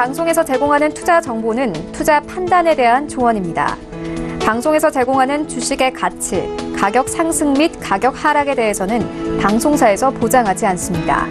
방송에서 제공하는 투자 정보는 투자 판단에 대한 조언입니다. 방송에서 제공하는 주식의 가치, 가격 상승 및 가격 하락에 대해서는 방송사에서 보장하지 않습니다.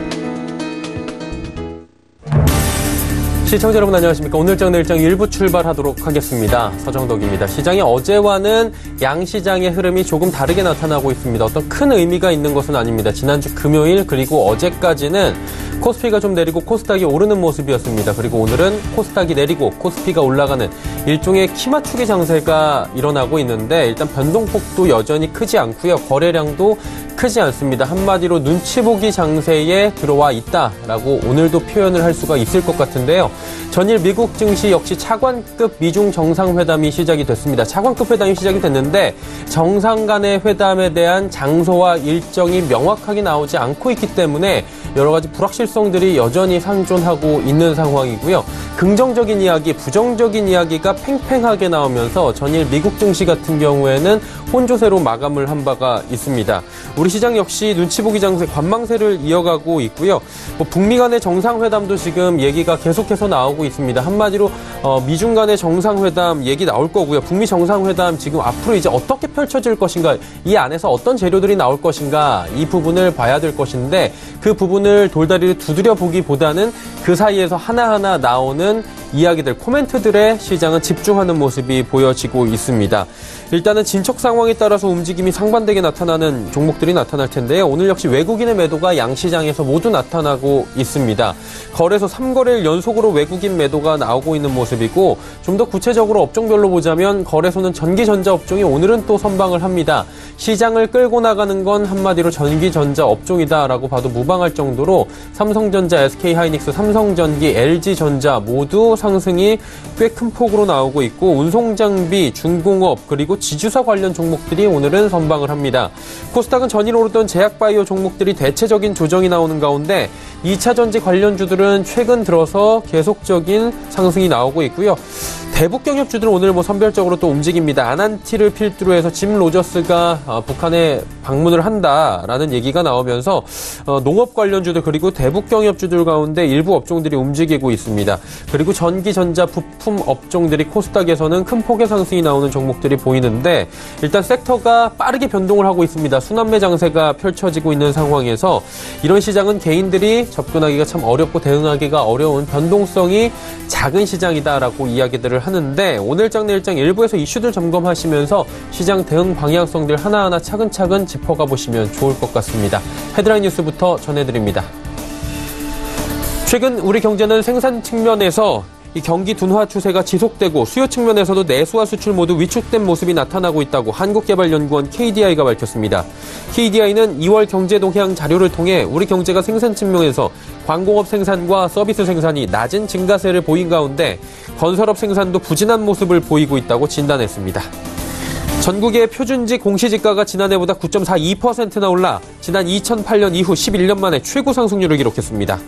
시청자 여러분 안녕하십니까. 오늘장 내일장 1부 출발하도록 하겠습니다. 서정덕입니다. 시장이 어제와는 양시장의 흐름이 조금 다르게 나타나고 있습니다. 어떤 큰 의미가 있는 것은 아닙니다. 지난주 금요일 그리고 어제까지는 코스피가 좀 내리고 코스닥이 오르는 모습이었습니다. 그리고 오늘은 코스닥이 내리고 코스피가 올라가는 일종의 키 맞추기 장세가 일어나고 있는데 일단 변동폭도 여전히 크지 않고요. 거래량도 크지 않습니다. 한마디로 눈치 보기 장세에 들어와 있다라고 오늘도 표현을 할 수가 있을 것 같은데요. 전일 미국 증시 역시 차관급 미중 정상회담이 시작이 됐습니다. 차관급 회담이 시작이 됐는데 정상 간의 회담에 대한 장소와 일정이 명확하게 나오지 않고 있기 때문에 여러 가지 불확실성들이 여전히 상존하고 있는 상황이고요. 긍정적인 이야기, 부정적인 이야기가 팽팽하게 나오면서 전일 미국 증시 같은 경우에는 혼조세로 마감을 한 바가 있습니다. 우리 시장 역시 눈치 보기 장세, 관망세를 이어가고 있고요. 북미 간의 정상회담도 지금 얘기가 계속해서 나오고 있습니다. 한마디로 미중 간의 정상회담 얘기 나올 거고요. 북미 정상회담 지금 앞으로 이제 어떻게 펼쳐질 것인가, 이 안에서 어떤 재료들이 나올 것인가, 이 부분을 봐야 될 것인데 그 부분을 돌다리를 두드려 보기보다는 그 사이에서 하나하나 나오는 이야기들, 코멘트들에 시장은 집중하는 모습이 보여지고 있습니다. 일단은 진척 상황에 따라서 움직임이 상반되게 나타나는 종목들이 나타날 텐데요. 오늘 역시 외국인의 매도가 양시장에서 모두 나타나고 있습니다. 거래소 3거래일 연속으로 외국인 매도가 나오고 있는 모습이고 좀 더 구체적으로 업종별로 보자면 거래소는 전기전자 업종이 오늘은 또 선방을 합니다. 시장을 끌고 나가는 건 한마디로 전기전자 업종이다라고 봐도 무방할 정도로 삼성전자, SK하이닉스, 삼성전기, LG전자 모두 상승이 꽤 큰 폭으로 나오고 있고 운송장비, 중공업 그리고 지주사 관련 종목들이 오늘은 선방을 합니다. 코스닥은 전일 오르던 제약바이오 종목들이 대체적인 조정이 나오는 가운데 2차전지 관련주들은 최근 들어서 계속적인 상승이 나오고 있고요. 대북 경협주들은 오늘 선별적으로 또 움직입니다. 아난티를 필두로 해서 짐 로저스가 북한에 방문을 한다라는 얘기가 나오면서 농업 관련주들 그리고 대북 경협주들 가운데 일부 업종들이 움직이고 있습니다. 그리고 전기, 전자, 부품 업종들이 코스닥에서는 큰 폭의 상승이 나오는 종목들이 보이는데 일단 섹터가 빠르게 변동을 하고 있습니다. 순환매 장세가 펼쳐지고 있는 상황에서 이런 시장은 개인들이 접근하기가 참 어렵고 대응하기가 어려운 변동성이 작은 시장이다라고 이야기들을 하는데 오늘장 내일장 일부에서 이슈들 점검하시면서 시장 대응 방향성들 하나하나 차근차근 짚어가 보시면 좋을 것 같습니다. 헤드라인 뉴스부터 전해드립니다. 최근 우리 경제는 생산 측면에서 이 경기 둔화 추세가 지속되고 수요 측면에서도 내수와 수출 모두 위축된 모습이 나타나고 있다고 한국개발연구원 KDI가 밝혔습니다. KDI는 2월 경제 동향 자료를 통해 우리 경제가 생산 측면에서 광공업 생산과 서비스 생산이 낮은 증가세를 보인 가운데 건설업 생산도 부진한 모습을 보이고 있다고 진단했습니다. 전국의 표준지 공시지가가 지난해보다 9.42%나 올라 지난 2008년 이후 11년 만에 최고 상승률을 기록했습니다.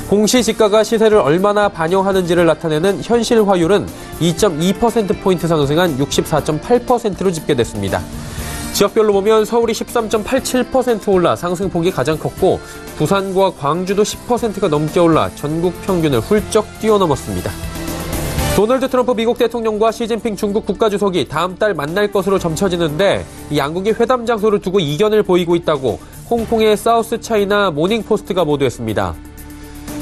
공시지가가 시세를 얼마나 반영하는지를 나타내는 현실화율은 2.2%포인트 상승한 64.8%로 집계됐습니다. 지역별로 보면 서울이 13.87% 올라 상승폭이 가장 컸고 부산과 광주도 10%가 넘게 올라 전국 평균을 훌쩍 뛰어넘었습니다. 도널드 트럼프 미국 대통령과 시진핑 중국 국가주석이 다음 달 만날 것으로 점쳐지는데 이 양국이 회담 장소를 두고 이견을 보이고 있다고 홍콩의 사우스 차이나 모닝포스트가 보도했습니다.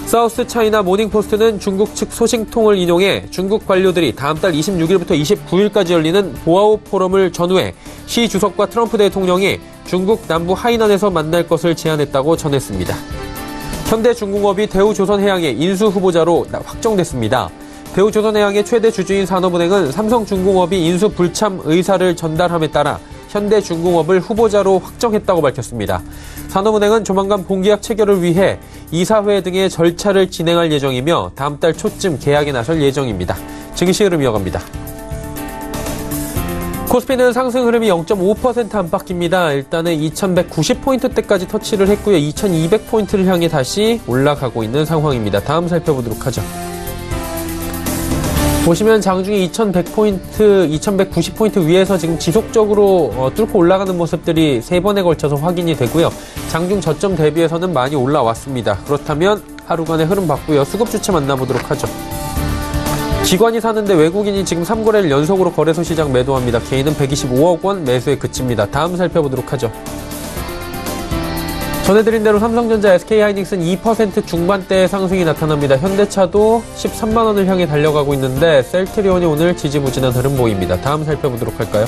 사우스 차이나 모닝포스트는 중국 측 소식통을 인용해 중국 관료들이 다음 달 26일부터 29일까지 열리는 보아오 포럼을 전후해 시 주석과 트럼프 대통령이 중국 남부 하이난에서 만날 것을 제안했다고 전했습니다. 현대중공업이 대우조선해양의 인수 후보자로 확정됐습니다. 대우조선해양의 최대 주주인 산업은행은 삼성중공업이 인수 불참 의사를 전달함에 따라 현대중공업을 후보자로 확정했다고 밝혔습니다. 산업은행은 조만간 본계약 체결을 위해 이사회 등의 절차를 진행할 예정이며 다음 달 초쯤 계약에 나설 예정입니다. 증시 흐름 이어갑니다. 코스피는 상승 흐름이 0.5% 안팎입니다. 일단은 2190포인트대까지 터치를 했고요. 2200포인트를 향해 다시 올라가고 있는 상황입니다. 다음 살펴보도록 하죠. 보시면 장중에 2100포인트, 2190포인트 위에서 지금 지속적으로 뚫고 올라가는 모습들이 3번에 걸쳐서 확인이 되고요. 장중 저점 대비해서는 많이 올라왔습니다. 그렇다면 하루간의 흐름 봤고요. 수급 주체 만나보도록 하죠. 기관이 사는데 외국인이 지금 3거래일 연속으로 거래소 시장 매도합니다. 개인은 125억 원 매수에 그칩니다. 다음 살펴보도록 하죠. 전해드린 대로 삼성전자, SK하이닉스는 2% 중반대의 상승이 나타납니다. 현대차도 13만 원을 향해 달려가고 있는데 셀트리온이 오늘 지지부진한 흐름 보입니다. 다음 살펴보도록 할까요?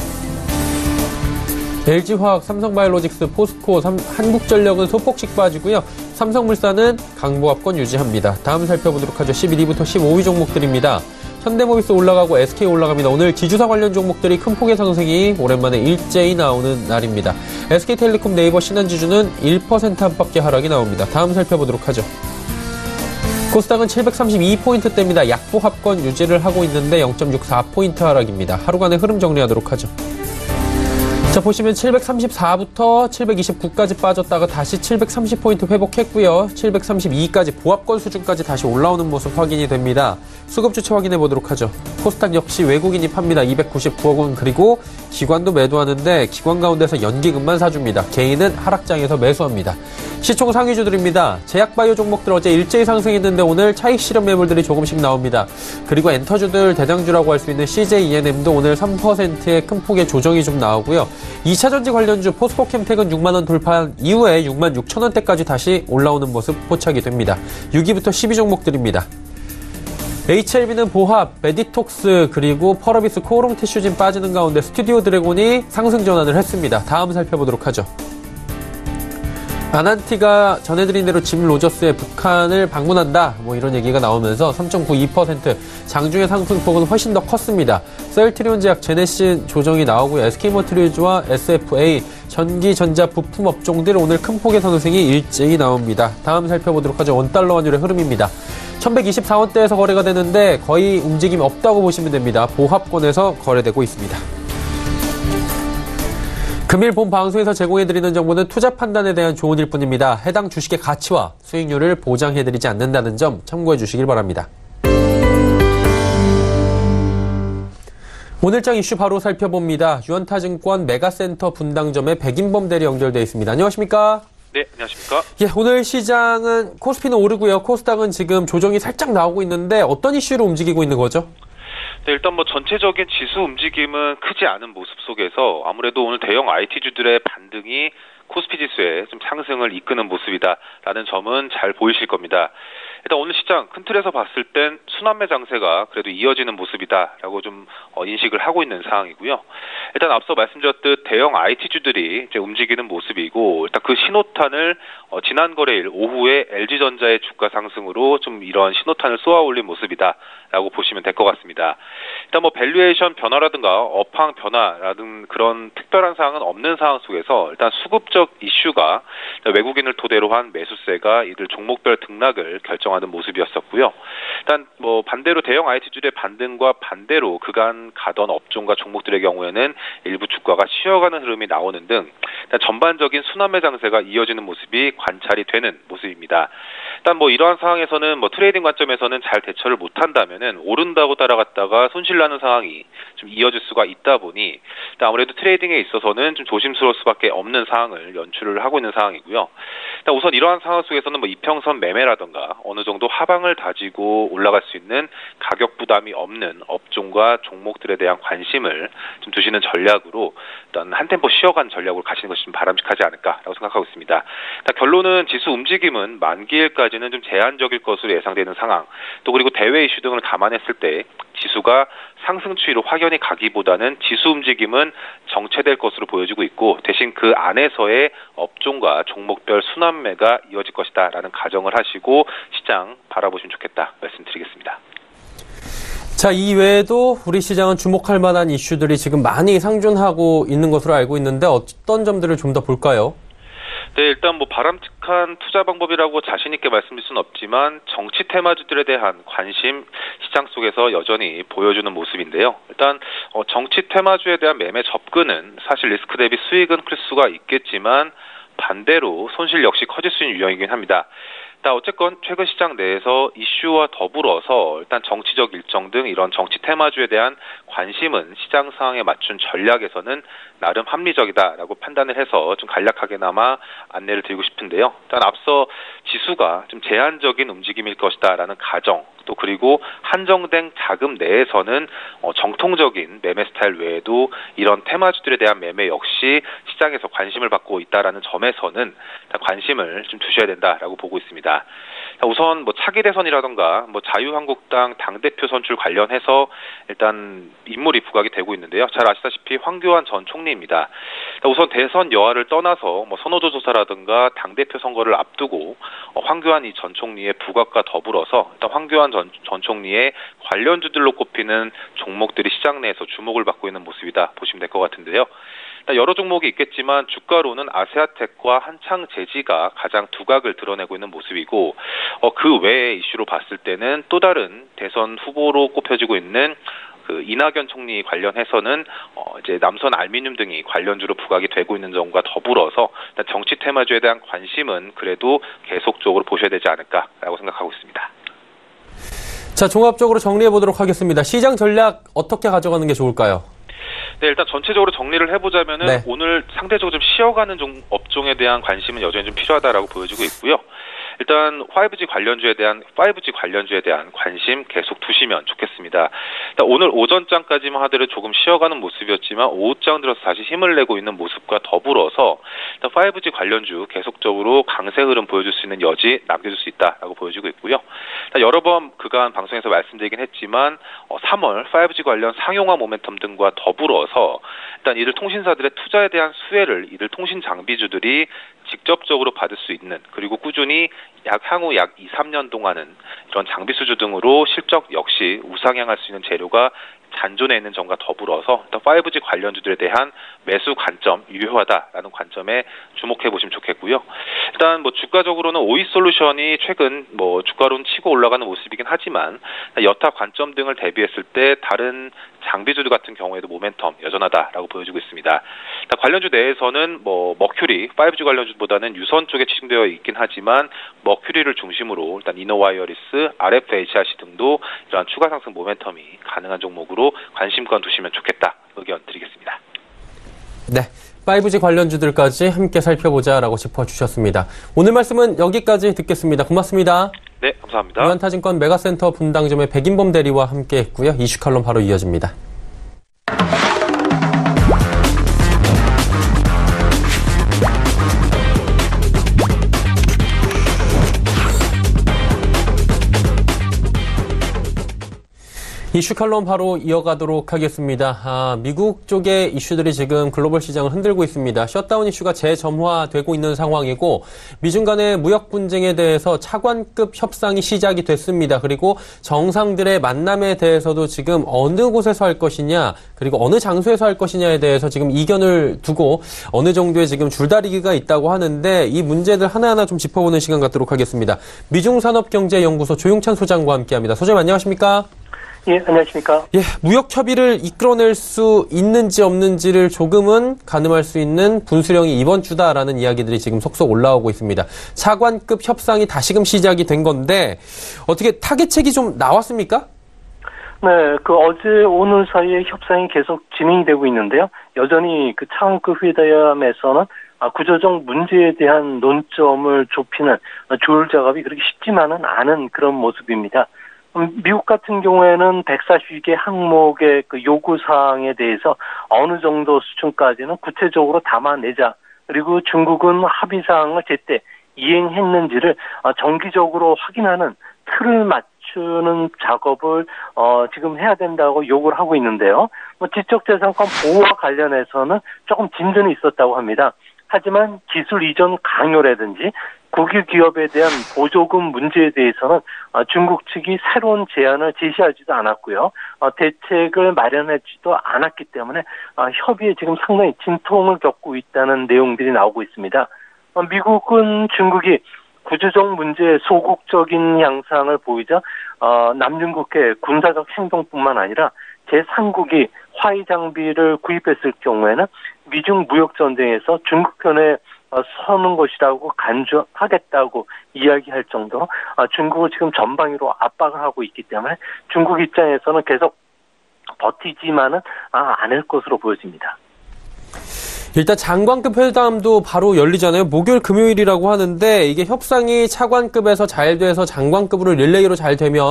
LG화학, 삼성바이오로직스, 포스코, 한국전력은 소폭씩 빠지고요. 삼성물산은 강보합권 유지합니다. 다음 살펴보도록 하죠. 11위부터 15위 종목들입니다. 현대모비스 올라가고 SK 올라갑니다. 오늘 지주사 관련 종목들이 큰 폭의 상승이 오랜만에 일제히 나오는 날입니다. SK텔레콤, 네이버, 신한지주는 1% 안팎의 하락이 나옵니다. 다음 살펴보도록 하죠. 코스닥은 732포인트대입니다. 약보합권 유지를 하고 있는데 0.64포인트 하락입니다. 하루간의 흐름 정리하도록 하죠. 자, 보시면 734부터 729까지 빠졌다가 다시 730포인트 회복했고요. 732까지 보합권 수준까지 다시 올라오는 모습 확인이 됩니다. 수급 주체 확인해 보도록 하죠. 코스닥 역시 외국인이 팝니다. 299억 원, 그리고 기관도 매도하는데 기관 가운데서 연기금만 사줍니다. 개인은 하락장에서 매수합니다. 시총 상위주들입니다. 제약바이오 종목들 어제 일제히 상승했는데 오늘 차익 실현 매물들이 조금씩 나옵니다. 그리고 엔터주들 대장주라고 할 수 있는 CJ ENM도 오늘 3%의 큰 폭의 조정이 좀 나오고요. 2차전지 관련주 포스코캠텍은 6만원 돌파한 이후에 6만 6천원대까지 다시 올라오는 모습 포착이 됩니다. 6위부터 10위 종목들입니다. HLB는 보합, 메디톡스, 그리고 펄어비스, 코오롱 티슈진 빠지는 가운데 스튜디오 드래곤이 상승 전환을 했습니다. 다음 살펴보도록 하죠. 아난티가 전해드린 대로 짐 로저스의 북한을 방문한다, 이런 얘기가 나오면서 3.92%, 장중의 상승폭은 훨씬 더 컸습니다. 셀트리온 제약, 제네신 조정이 나오고요. SK머트리얼즈와 SFA, 전기전자 부품 업종들 오늘 큰 폭의 상승이 일제히 나옵니다. 다음 살펴보도록 하죠. 원달러 환율의 흐름입니다. 1124원대에서 거래가 되는데 거의 움직임이 없다고 보시면 됩니다. 보합권에서 거래되고 있습니다. 금일 본 방송에서 제공해드리는 정보는 투자 판단에 대한 조언일 뿐입니다. 해당 주식의 가치와 수익률을 보장해드리지 않는다는 점 참고해 주시길 바랍니다. 오늘장 이슈 바로 살펴봅니다. 유원타증권 메가센터 분당점에 백인범 대리 연결되어 있습니다. 안녕하십니까? 네, 안녕하십니까? 예, 오늘 시장은 코스피는 오르고요. 코스닥은 지금 조정이 살짝 나오고 있는데 어떤 이슈로 움직이고 있는 거죠? 네, 일단 전체적인 지수 움직임은 크지 않은 모습 속에서 아무래도 오늘 대형 IT주들의 반등이 코스피 지수의 좀 상승을 이끄는 모습이다라는 점은 잘 보이실 겁니다. 일단 오늘 시장 큰 틀에서 봤을 땐 순환매 장세가 그래도 이어지는 모습이다라고 좀 인식을 하고 있는 상황이고요. 일단 앞서 말씀드렸듯 대형 IT주들이 이제 움직이는 모습이고, 일단 그 신호탄을 지난 거래일 오후에 LG전자의 주가 상승으로 좀 이런 신호탄을 쏘아 올린 모습이다라고 보시면 될 것 같습니다. 일단 밸류에이션 변화라든가 업황 변화라든 그런 특별한 사항은 없는 상황 속에서 일단 수급적 이슈가 외국인을 토대로 한 매수세가 이들 종목별 등락을 결정하는 모습이었었고요. 일단 반대로 대형 IT주들의 반등과 반대로 그간 가던 업종과 종목들의 경우에는 일부 주가가 쉬어가는 흐름이 나오는 등 일단 전반적인 순환매 장세가 이어지는 모습이 관찰이 되는 모습입니다. 일단 이러한 상황에서는 트레이딩 관점에서는 잘 대처를 못한다면은 오른다고 따라갔다가 손실나는 상황이 좀 이어질 수가 있다 보니 일단 아무래도 트레이딩에 있어서는 좀 조심스러울 수밖에 없는 상황을 연출을 하고 있는 상황이고요. 일단 우선 이러한 상황 속에서는 이평선 매매라든가 어느 정도 하방을 다지고 올라갈 수 있는 가격 부담이 없는 업종과 종목들에 대한 관심을 좀 두시는 전략으로 일단 한 템포 쉬어간 전략으로 가시는 것이 좀 바람직하지 않을까라고 생각하고 있습니다. 일단 결론은 지수 움직임은 만기일까지는 좀 제한적일 것으로 예상되는 상황, 또 그리고 대외 이슈 등을 감안했을 때 지수가 상승 추이로 확연히 가기보다는 지수 움직임은 정체될 것으로 보여지고 있고, 대신 그 안에서의 업종과 종목별 순환매가 이어질 것이다라는 가정을 하시고 시장 바라보시면 좋겠다 말씀드리겠습니다. 자, 이 외에도 우리 시장은 주목할 만한 이슈들이 지금 많이 상존하고 있는 것으로 알고 있는데 어떤 점들을 좀 더 볼까요? 네, 일단 바람직한 투자 방법이라고 자신 있게 말씀드릴 수는 없지만 정치 테마주들에 대한 관심 시장 속에서 여전히 보여주는 모습인데요. 일단 정치 테마주에 대한 매매 접근은 사실 리스크 대비 수익은 클 수가 있겠지만 반대로 손실 역시 커질 수 있는 유형이긴 합니다. 어쨌건 최근 시장 내에서 이슈와 더불어서 일단 정치적 일정 등 이런 정치 테마주에 대한 관심은 시장 상황에 맞춘 전략에서는 나름 합리적이다라고 판단을 해서 좀 간략하게나마 안내를 드리고 싶은데요. 일단 앞서 지수가 좀 제한적인 움직임일 것이다라는 가정, 또 그리고 한정된 자금 내에서는 정통적인 매매 스타일 외에도 이런 테마주들에 대한 매매 역시 시장에서 관심을 받고 있다라는 점에서는 관심을 좀 두셔야 된다라고 보고 있습니다. 우선 차기 대선이라던가 자유한국당 당대표 선출 관련해서 일단 인물이 부각이 되고 있는데요. 잘 아시다시피 황교안 전 총리입니다. 우선 대선 여하를 떠나서 선호도 조사라든가 당대표 선거를 앞두고 황교안 전 총리의 부각과 더불어서 일단 황교안 전 총리의 관련주들로 꼽히는 종목들이 시장 내에서 주목을 받고 있는 모습이다 보시면 될 것 같은데요. 여러 종목이 있겠지만 주가로는 아세아텍과 한창제지가 가장 두각을 드러내고 있는 모습이고 그 외의 이슈로 봤을 때는 또 다른 대선 후보로 꼽혀지고 있는 이낙연 총리 관련해서는 이제 남선 알미늄 등이 관련주로 부각이 되고 있는 점과 더불어서 정치 테마주에 대한 관심은 그래도 계속적으로 보셔야 되지 않을까라고 생각하고 있습니다. 자, 종합적으로 정리해 보도록 하겠습니다. 시장 전략 어떻게 가져가는 게 좋을까요? 네, 일단 전체적으로 정리를 해보자면은 네. 오늘 상대적으로 좀 쉬어가는 업종에 대한 관심은 여전히 좀 필요하다라고 보여지고 있고요. 일단 5G 관련주에 대한 관심 계속 두시면 좋겠습니다. 일단 오늘 오전장까지만 하더라도 조금 쉬어가는 모습이었지만 오후장 들어서 다시 힘을 내고 있는 모습과 더불어서 일단 5G 관련주 계속적으로 강세 흐름 보여줄 수 있는 여지 남겨줄 수 있다라고 보여지고 있고요. 일단 여러 번 그간 방송에서 말씀드리긴 했지만 3월 5G 관련 상용화 모멘텀 등과 더불어서 일단 이들 통신사들의 투자에 대한 수혜를 이들 통신 장비주들이 직접적으로 받을 수 있는, 그리고 꾸준히 향후 약 2, 3년 동안은 이런 장비 수주 등으로 실적 역시 우상향할 수 있는 재료가 잔존해 있는 점과 더불어서 일단 5G 관련주들에 대한 매수 관점 유효하다라는 관점에 주목해 보시면 좋겠고요. 일단 주가적으로는 오이솔루션이 최근 주가로는 치고 올라가는 모습이긴 하지만 여타 관점 등을 대비했을 때 다른 장비주들 같은 경우에도 모멘텀 여전하다라고 보여지고 있습니다. 관련주 내에서는 머큐리 5G 관련주보다는 유선 쪽에 치중되어 있긴 하지만 머큐리를 중심으로 일단 이노와이어리스, RFHRC 등도 이러한 추가 상승 모멘텀이 가능한 종목으로 관심권 두시면 좋겠다 의견 드리겠습니다. 네, 5G 관련주들까지 함께 살펴보자라고 짚어주셨습니다. 오늘 말씀은 여기까지 듣겠습니다. 고맙습니다. 네, 감사합니다. 유한타증권 메가센터 분당점의 백인범 대리와 함께했고요. 이슈 칼럼 바로 이어집니다. 이슈 칼럼 바로 이어가도록 하겠습니다. 미국 쪽의 이슈들이 지금 글로벌 시장을 흔들고 있습니다. 셧다운 이슈가 재점화되고 있는 상황이고 미중 간의 무역 분쟁에 대해서 차관급 협상이 시작이 됐습니다. 그리고 정상들의 만남에 대해서도 지금 어느 곳에서 할 것이냐, 그리고 어느 장소에서 할 것이냐에 대해서 지금 이견을 두고 어느 정도의 지금 줄다리기가 있다고 하는데 이 문제들 하나하나 좀 짚어보는 시간 갖도록 하겠습니다. 미중산업경제연구소 조용찬 소장과 함께합니다. 소장님 안녕하십니까? 예, 안녕하십니까? 예, 무역 협의를 이끌어낼 수 있는지 없는지를 조금은 가늠할 수 있는 분수령이 이번 주다라는 이야기들이 지금 속속 올라오고 있습니다. 차관급 협상이 다시금 시작이 된 건데 어떻게 타겟책이 좀 나왔습니까? 네, 어제 오늘 사이에 협상이 계속 진행이 되고 있는데요. 여전히 차관급 회담에서는 구조적 문제에 대한 논점을 좁히는 조율 작업이 그렇게 쉽지만은 않은 그런 모습입니다. 미국 같은 경우에는 140개 항목의 요구사항에 대해서 어느 정도 수준까지는 구체적으로 담아내자. 그리고 중국은 합의사항을 제때 이행했는지를 정기적으로 확인하는 틀을 맞추는 작업을 지금 해야 된다고 요구를 하고 있는데요. 지적재산권 보호와 관련해서는 조금 진전이 있었다고 합니다. 하지만 기술 이전 강요라든지 국유 기업에 대한 보조금 문제에 대해서는 중국 측이 새로운 제안을 제시하지도 않았고요. 대책을 마련하지도 않았기 때문에 협의에 지금 상당히 진통을 겪고 있다는 내용들이 나오고 있습니다. 미국은 중국이 구조적 문제에 소극적인 양상을 보이자 남중국해 군사적 행동뿐만 아니라 제3국이 화이 장비를 구입했을 경우에는 미중 무역 전쟁에서 중국 편에 서는 것이라고 간주하겠다고 이야기할 정도로 중국을 지금 전방위로 압박을 하고 있기 때문에 중국 입장에서는 계속 버티지만은 않을 것으로 보여집니다. 일단 장관급 회담도 바로 열리잖아요. 목요일 금요일이라고 하는데 이게 협상이 차관급에서 잘 돼서 장관급으로 릴레이로 잘 되면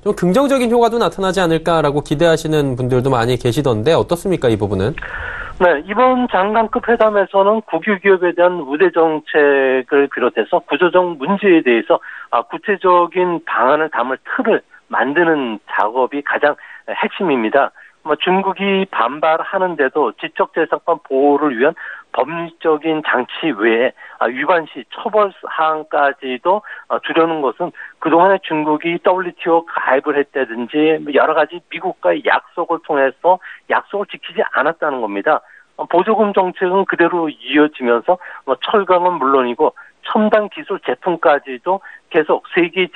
좀 긍정적인 효과도 나타나지 않을까라고 기대하시는 분들도 많이 계시던데 어떻습니까, 이 부분은? 네, 이번 장관급 회담에서는 국유기업에 대한 우대 정책을 비롯해서 구조적 문제에 대해서 구체적인 방안을 담을 틀을 만드는 작업이 가장 핵심입니다. 중국이 반발하는데도 지적재산권 보호를 위한 법리적인 장치 외에 위반 시 처벌 사항까지도 두려는 것은 그동안에 중국이 WTO 가입을 했다든지 여러 가지 미국과의 약속을 통해서 약속을 지키지 않았다는 겁니다. 보조금 정책은 그대로 이어지면서 철강은 물론이고 첨단 기술 제품까지도 계속 세계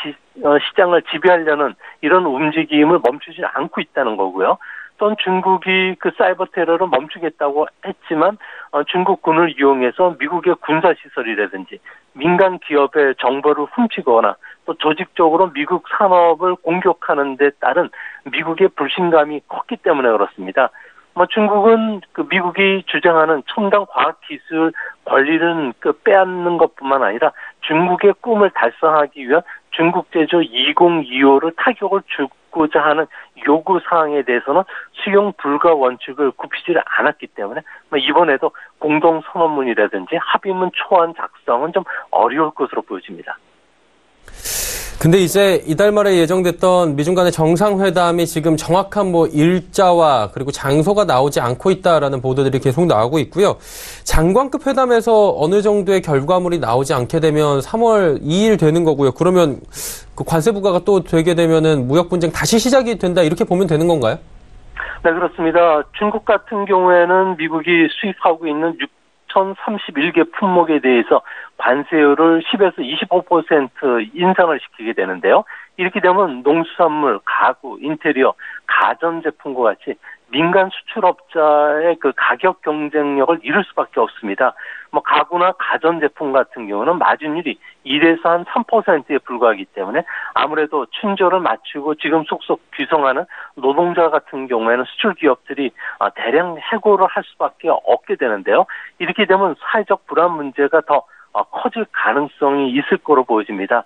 시장을 지배하려는 이런 움직임을 멈추지 않고 있다는 거고요. 또한 중국이 그 사이버 테러를 멈추겠다고 했지만 중국군을 이용해서 미국의 군사시설이라든지 민간 기업의 정보를 훔치거나 또 조직적으로 미국 산업을 공격하는 데 따른 미국의 불신감이 컸기 때문에 그렇습니다. 중국은 그 미국이 주장하는 첨단 과학기술 권리는 빼앗는 것뿐만 아니라 중국의 꿈을 달성하기 위한 중국 제조 2025를 타격을 주고자 하는 요구 사항에 대해서는 수용 불가 원칙을 굽히지 않았기 때문에 이번에도 공동 선언문이라든지 합의문 초안 작성은 좀 어려울 것으로 보여집니다. 근데 이제 이달 말에 예정됐던 미중 간의 정상회담이 지금 정확한 일자와 그리고 장소가 나오지 않고 있다라는 보도들이 계속 나오고 있고요. 장관급 회담에서 어느 정도의 결과물이 나오지 않게 되면 3월 2일 되는 거고요. 그러면 그 관세 부과가 또 되게 되면은 무역 분쟁 다시 시작이 된다 이렇게 보면 되는 건가요? 네, 그렇습니다. 중국 같은 경우에는 미국이 수입하고 있는 6,031개 품목에 대해서 관세율을 10에서 25% 인상을 시키게 되는데요. 이렇게 되면 농수산물, 가구, 인테리어, 가전제품과 같이 민간 수출업자의 그 가격 경쟁력을 잃을 수밖에 없습니다. 가구나 가전제품 같은 경우는 마진율이 1에서 한 3%에 불과하기 때문에 아무래도 춘조를 맞추고 지금 속속 귀성하는 노동자 같은 경우에는 수출 기업들이 대량 해고를 할 수밖에 없게 되는데요. 이렇게 되면 사회적 불안 문제가 더 커질 가능성이 있을 거로 보여집니다.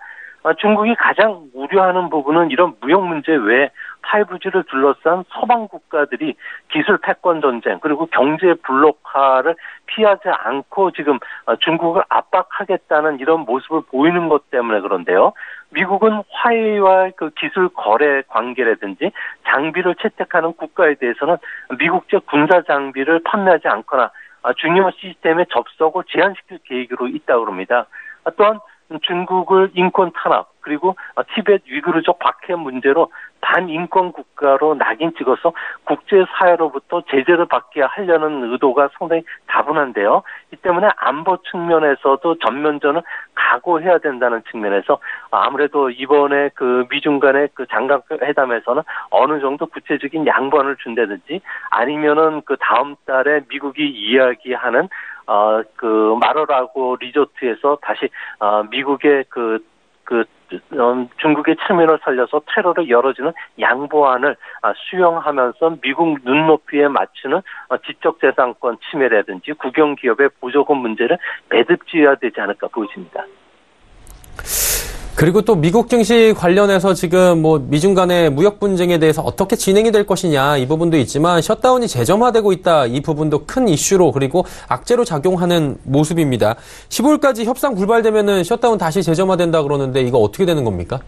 중국이 가장 우려하는 부분은 이런 무역 문제 외에 5G를 둘러싼 서방 국가들이 기술 패권 전쟁 그리고 경제 블록화를 피하지 않고 지금 중국을 압박하겠다는 이런 모습을 보이는 것 때문에 그런데요. 미국은 화웨이와의 그 기술 거래 관계라든지 장비를 채택하는 국가에 대해서는 미국제 군사 장비를 판매하지 않거나 중요 시스템의 접속을 제한시킬 계획으로 있다고 합니다. 또한 중국을 인권 탄압 그리고 티베트 위구르족 박해 문제로 반인권 국가로 낙인 찍어서 국제사회로부터 제재를 받게 하려는 의도가 상당히 다분한데요. 이 때문에 안보 측면에서도 전면전을 각오해야 된다는 측면에서 아무래도 이번에 그 미중 간의 그 장관회담에서는 어느 정도 구체적인 양보안을 준다든지 아니면은 그 다음 달에 미국이 이야기하는 그 마로라고 리조트에서 다시 미국의 중국의 체면을 살려서 테러를 열어주는 양보안을 수용하면서 미국 눈높이에 맞추는 지적재산권 침해라든지 국영기업의 보조금 문제를 매듭지어야 되지 않을까 보여집니다. 그리고 또 미국 증시 관련해서 지금 미중 간의 무역 분쟁에 대해서 어떻게 진행이 될 것이냐 이 부분도 있지만 셧다운이 재점화되고 있다 이 부분도 큰 이슈로 그리고 악재로 작용하는 모습입니다. 15일까지 협상 불발되면은 셧다운 다시 재점화된다 그러는데 이거 어떻게 되는 겁니까?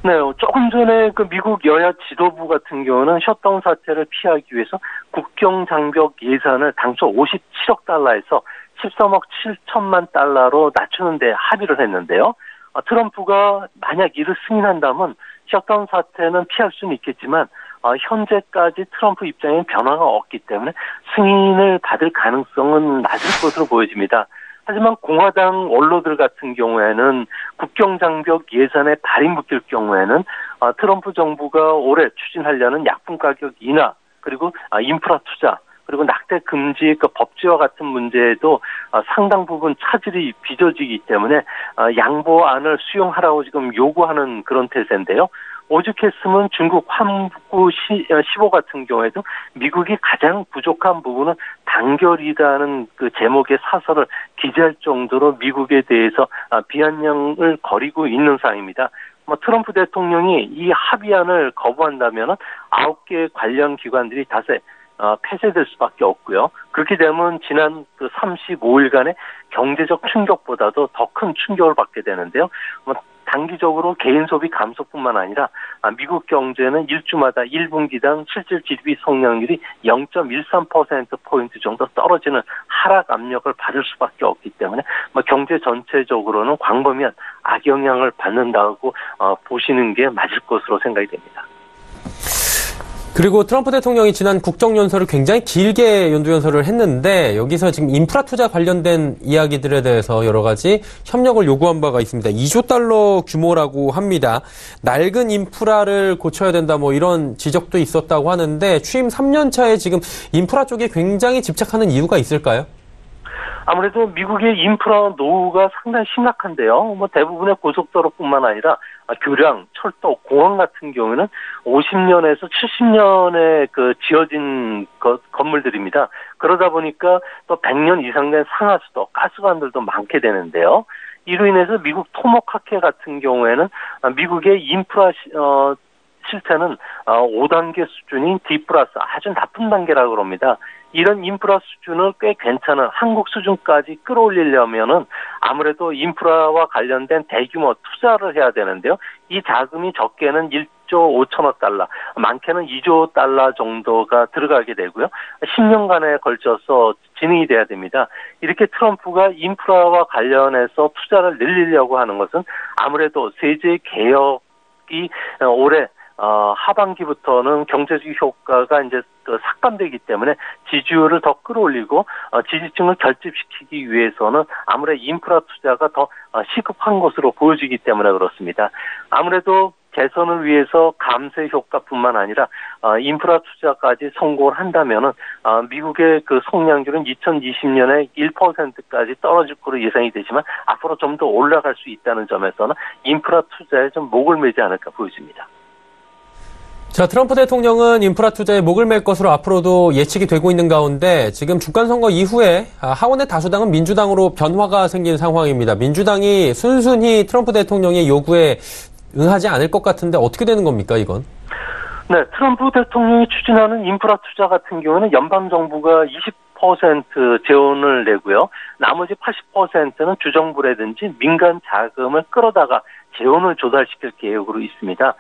네, 조금 전에 그 미국 여야 지도부 같은 경우는 셧다운 사태를 피하기 위해서 국경 장벽 예산을 당초 57억 달러에서 13억 7천만 달러로 낮추는 데 합의를 했는데요. 트럼프가 만약 이를 승인한다면 셧다운 사태는 피할 수는 있겠지만 현재까지 트럼프 입장에 변화가 없기 때문에 승인을 받을 가능성은 낮을 것으로 보여집니다. 하지만 공화당 원로들 같은 경우에는 국경장벽 예산에 발이 묶일 경우에는 트럼프 정부가 올해 추진하려는 약품 가격 인하 그리고 인프라 투자 그리고 낙태 금지 그 법제와 같은 문제에도 상당 부분 차질이 빚어지기 때문에 양보안을 수용하라고 지금 요구하는 그런 태세인데요. 오죽했으면 중국 화구 15 같은 경우에도 미국이 가장 부족한 부분은 단결이라는 그 제목의 사설을 기재할 정도로 미국에 대해서 비아냥을 거리고 있는 상황입니다. 트럼프 대통령이 이 합의안을 거부한다면 9개 관련 기관들이 다시 폐쇄될 수밖에 없고요. 그렇게 되면 지난 그 35일간의 경제적 충격보다도 더 큰 충격을 받게 되는데요. 단기적으로 개인 소비 감소뿐만 아니라 미국 경제는 1주마다 1분기당 실질 GDP 성장률이 0.13%포인트 정도 떨어지는 하락 압력을 받을 수밖에 없기 때문에 경제 전체적으로는 광범위한 악영향을 받는다고 보시는 게 맞을 것으로 생각이 됩니다. 그리고 트럼프 대통령이 지난 국정연설을 굉장히 길게 연두연설을 했는데 여기서 지금 인프라 투자 관련된 이야기들에 대해서 여러 가지 협력을 요구한 바가 있습니다. 2조 달러 규모라고 합니다. 낡은 인프라를 고쳐야 된다 이런 지적도 있었다고 하는데 취임 3년 차에 지금 인프라 쪽에 굉장히 집착하는 이유가 있을까요? 아무래도 미국의 인프라 노후가 상당히 심각한데요. 대부분의 고속도로뿐만 아니라 교량, 철도, 공항 같은 경우는 50년에서 70년에 지어진 건물들입니다. 그러다 보니까 또 100년 이상 된 상하수도, 가스관들도 많게 되는데요. 이로 인해서 미국 토목학회 같은 경우에는 미국의 인프라 실태는 5단계 수준인 D+, 아주 나쁜 단계라고 합니다. 이런 인프라 수준을 꽤 괜찮은 한국 수준까지 끌어올리려면은 아무래도 인프라와 관련된 대규모 투자를 해야 되는데요. 이 자금이 적게는 1조 5천억 달러, 많게는 2조 달러 정도가 들어가게 되고요. 10년간에 걸쳐서 진행이 돼야 됩니다. 이렇게 트럼프가 인프라와 관련해서 투자를 늘리려고 하는 것은 아무래도 세제 개혁이 올해 하반기부터는 경제적 효과가 이제 삭감되기 때문에 지지율을 더 끌어올리고 지지층을 결집시키기 위해서는 아무래도 인프라 투자가 더 시급한 것으로 보여지기 때문에 그렇습니다. 아무래도 개선을 위해서 감세 효과뿐만 아니라 인프라 투자까지 성공을 한다면은 미국의 그 성장률은 2020년에 1%까지 떨어질 것으로 예상이 되지만 앞으로 좀 더 올라갈 수 있다는 점에서는 인프라 투자에 좀 목을 매지 않을까 보여집니다. 자, 트럼프 대통령은 인프라 투자에 목을 맬 것으로 앞으로도 예측이 되고 있는 가운데 지금 중간선거 이후에 하원의 다수당은 민주당으로 변화가 생긴 상황입니다. 민주당이 순순히 트럼프 대통령의 요구에 응하지 않을 것 같은데 어떻게 되는 겁니까, 이건? 네, 트럼프 대통령이 추진하는 인프라 투자 같은 경우는 연방정부가 20% 재원을 내고요. 나머지 80%는 주정부라든지 민간 자금을 끌어다가 재원을 조달시킬 계획으로 있습니다.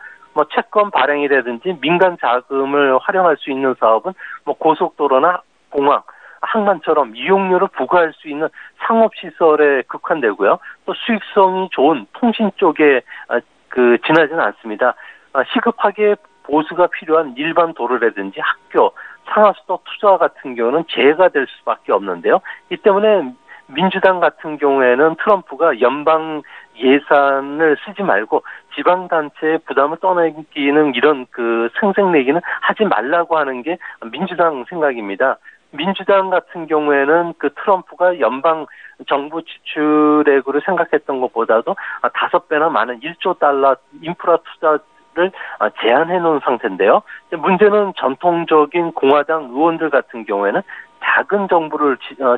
채권 발행이라든지 민간 자금을 활용할 수 있는 사업은 고속도로나 공항, 항만처럼 이용료를 부과할 수 있는 상업시설에 국한되고요. 또 수익성이 좋은 통신 쪽에 지나지는 않습니다. 시급하게 보수가 필요한 일반 도로라든지 학교, 상하수도 투자 같은 경우는 재해가 될 수밖에 없는데요. 이 때문에 민주당 같은 경우에는 트럼프가 연방 예산을 쓰지 말고 지방단체의 부담을 떠넘기는 이런 생색내기는 하지 말라고 하는 게 민주당 생각입니다. 민주당 같은 경우에는 트럼프가 연방 정부 지출액으로 생각했던 것보다도 5배나 많은 1조 달러 인프라 투자를 제한해 놓은 상태인데요. 문제는 전통적인 공화당 의원들 같은 경우에는 작은 정부를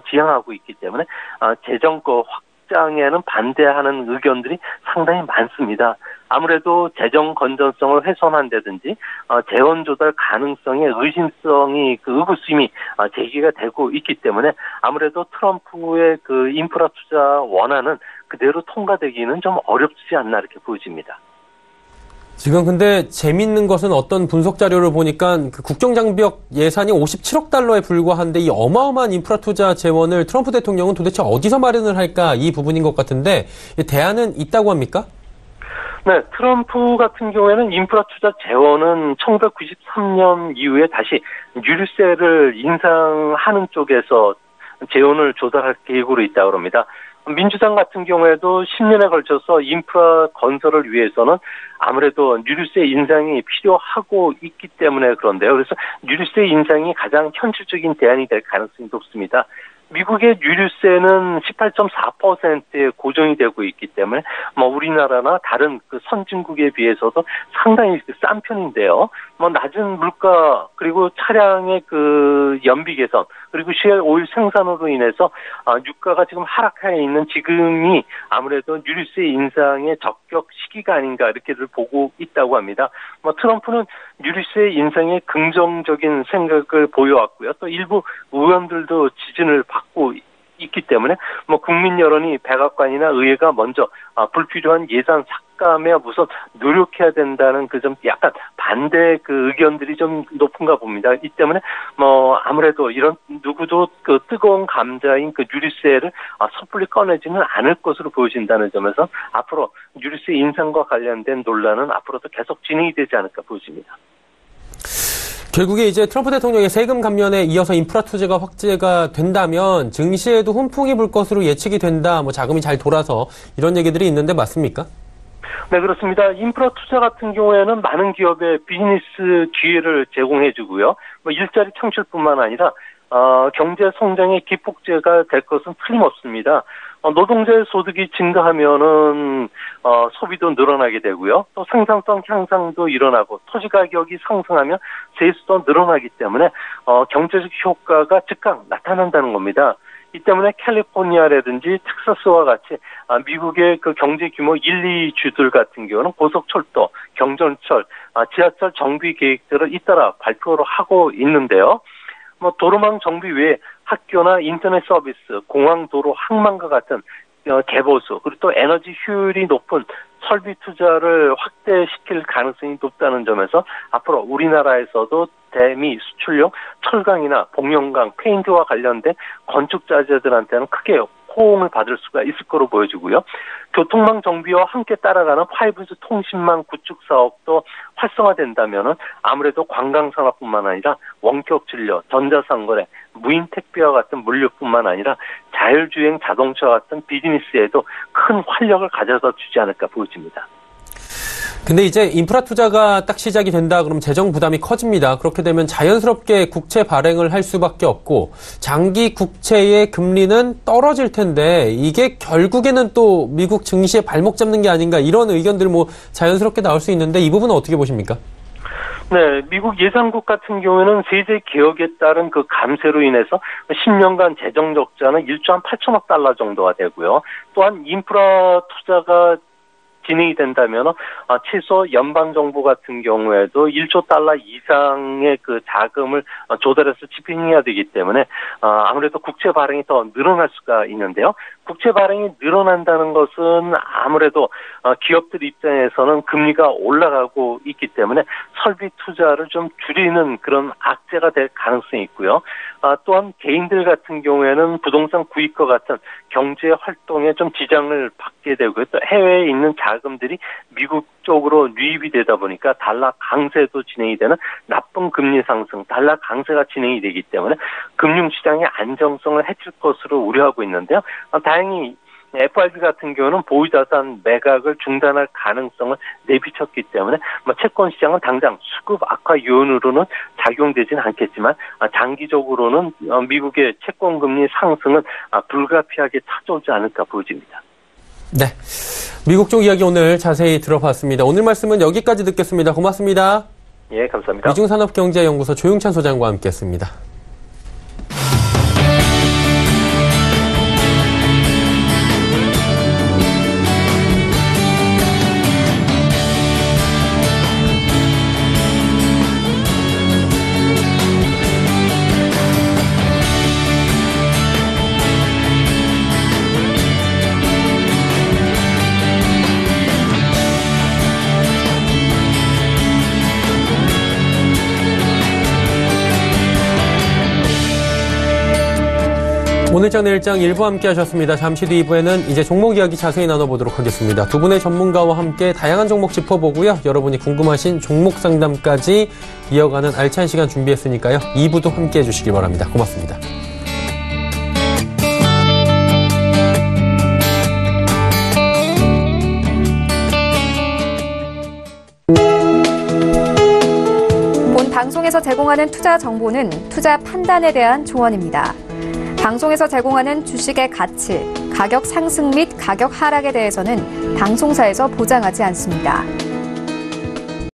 지향하고 있기 때문에 재정권 확장에는 반대하는 의견들이 상당히 많습니다. 아무래도 재정 건전성을 훼손한다든지 재원 조달 가능성의 의심성이 의구심이 제기가 되고 있기 때문에 아무래도 트럼프의 인프라 투자 원안은 그대로 통과되기는 좀 어렵지 않나 이렇게 보여집니다. 지금 근데 재밌는 것은 어떤 분석 자료를 보니까 국정장벽 예산이 57억 달러에 불과한데 이 어마어마한 인프라 투자 재원을 트럼프 대통령은 도대체 어디서 마련을 할까 이 부분인 것 같은데 대안은 있다고 합니까? 네, 트럼프 같은 경우에는 인프라 투자 재원은 1993년 이후에 다시 유류세를 인상하는 쪽에서 재원을 조달할 계획으로 있다고 합니다. 민주당 같은 경우에도 10년에 걸쳐서 인프라 건설을 위해서는 아무래도 유류세 인상이 필요하고 있기 때문에 그런데요. 그래서 유류세 인상이 가장 현실적인 대안이 될 가능성이 높습니다. 미국의 유류세는 18.4%에 고정이 되고 있기 때문에 우리나라나 다른 그 선진국에 비해서도 상당히 싼 편인데요. 낮은 물가 그리고 차량의 그 연비 개선 그리고 셰일 오일 생산으로 인해서 유가가 지금 하락해 있는 지금이 아무래도 유류세 인상의 적격 시기가 아닌가 이렇게들 보고 있다고 합니다. 트럼프는 유류세 인상에 긍정적인 생각을 보여왔고요. 또 일부 의원들도 지진을 받고 있기 때문에 국민 여론이 백악관이나 의회가 먼저 불필요한 예산 삭감에 우선 노력해야 된다는 그 좀 약간 반대 그 의견들이 좀 높은가 봅니다. 이 때문에 아무래도 이런 누구도 그 뜨거운 감자인 그 유류세를 섣불리 꺼내지는 않을 것으로 보여진다는 점에서 앞으로 유류세 인상과 관련된 논란은 앞으로도 계속 진행이 되지 않을까 보여집니다. 결국에 이제 트럼프 대통령의 세금 감면에 이어서 인프라 투자가 확대가 된다면 증시에도 훈풍이 불 것으로 예측이 된다. 자금이 잘 돌아서 이런 얘기들이 있는데 맞습니까? 네, 그렇습니다. 인프라 투자 같은 경우에는 많은 기업에 비즈니스 기회를 제공해주고요. 일자리 창출뿐만 아니라 경제 성장의 기폭제가 될 것은 틀림없습니다. 노동자의 소득이 증가하면은 소비도 늘어나게 되고요. 또 생산성 향상도 일어나고 토지 가격이 상승하면 세수도 늘어나기 때문에 경제적 효과가 즉각 나타난다는 겁니다. 이 때문에 캘리포니아라든지 텍사스와 같이 미국의 그 경제 규모 1, 2주들 같은 경우는 고속철도, 경전철, 지하철 정비 계획들을 잇따라 발표를 하고 있는데요. 도로망 정비 외에 학교나 인터넷 서비스, 공항, 도로, 항만과 같은 개보수, 그리고 또 에너지 효율이 높은 설비 투자를 확대시킬 가능성이 높다는 점에서 앞으로 우리나라에서도 대미 수출용 철강이나 복룡강, 페인트와 관련된 건축자재들한테는 크게 호응을 받을 수가 있을 거로 보여지고요. 교통망 정비와 함께 따라가는 5G 통신망 구축 사업도 활성화된다면은 아무래도 관광산업뿐만 아니라 원격 진료, 전자상거래, 무인 택배와 같은 물류뿐만 아니라 자율주행 자동차 같은 비즈니스에도 큰 활력을 가져다 주지 않을까 보여집니다. 근데 이제 인프라 투자가 딱 시작이 된다 그러면 재정 부담이 커집니다. 그렇게 되면 자연스럽게 국채 발행을 할 수밖에 없고 장기 국채의 금리는 떨어질 텐데 이게 결국에는 또 미국 증시에 발목 잡는 게 아닌가 이런 의견들 자연스럽게 나올 수 있는데 이 부분은 어떻게 보십니까? 네, 미국 예산국 같은 경우에는 세제 개혁에 따른 그 감세로 인해서 10년간 재정 적자는 1조 8천억 달러 정도가 되고요. 또한 인프라 투자가 진행이 된다면 최소 연방 정부 같은 경우에도 1조 달러 이상의 그 자금을 조달해서 집행해야 되기 때문에 아무래도 국채 발행이 더 늘어날 수가 있는데요. 국채 발행이 늘어난다는 것은 아무래도 기업들 입장에서는 금리가 올라가고 있기 때문에 설비 투자를 좀 줄이는 그런 악재가 될 가능성이 있고요. 또한 개인들 같은 경우에는 부동산 구입과 같은 경제 활동에 좀 지장을 받게 되고요. 또 해외에 있는 자금들이 미국 쪽으로 유입이 되다 보니까 달러 강세도 진행이 되는 나쁜 금리 상승, 달러 강세가 진행이 되기 때문에 금융시장의 안정성을 해칠 것으로 우려하고 있는데요. 다행히 FRB 같은 경우는 보유자산 매각을 중단할 가능성을 내비쳤기 때문에 채권 시장은 당장 수급 악화 요인으로는 작용되지는 않겠지만 장기적으로는 미국의 채권 금리 상승은 불가피하게 찾아오지 않을까 보여집니다. 네, 미국 쪽 이야기 오늘 자세히 들어봤습니다. 오늘 말씀은 여기까지 듣겠습니다. 고맙습니다. 예, 감사합니다. 미중산업경제연구소 조용찬 소장과 함께했습니다. 오늘장 내일장 1부 함께 하셨습니다. 잠시 뒤 2부에는 이제 종목 이야기 자세히 나눠보도록 하겠습니다. 두 분의 전문가와 함께 다양한 종목 짚어보고요. 여러분이 궁금하신 종목 상담까지 이어가는 알찬 시간 준비했으니까요. 2부도 함께 해주시기 바랍니다. 고맙습니다. 본 방송에서 제공하는 투자 정보는 투자 판단에 대한 조언입니다. 방송에서 제공하는 주식의 가치, 가격 상승 및 가격 하락에 대해서는 방송사에서 보장하지 않습니다.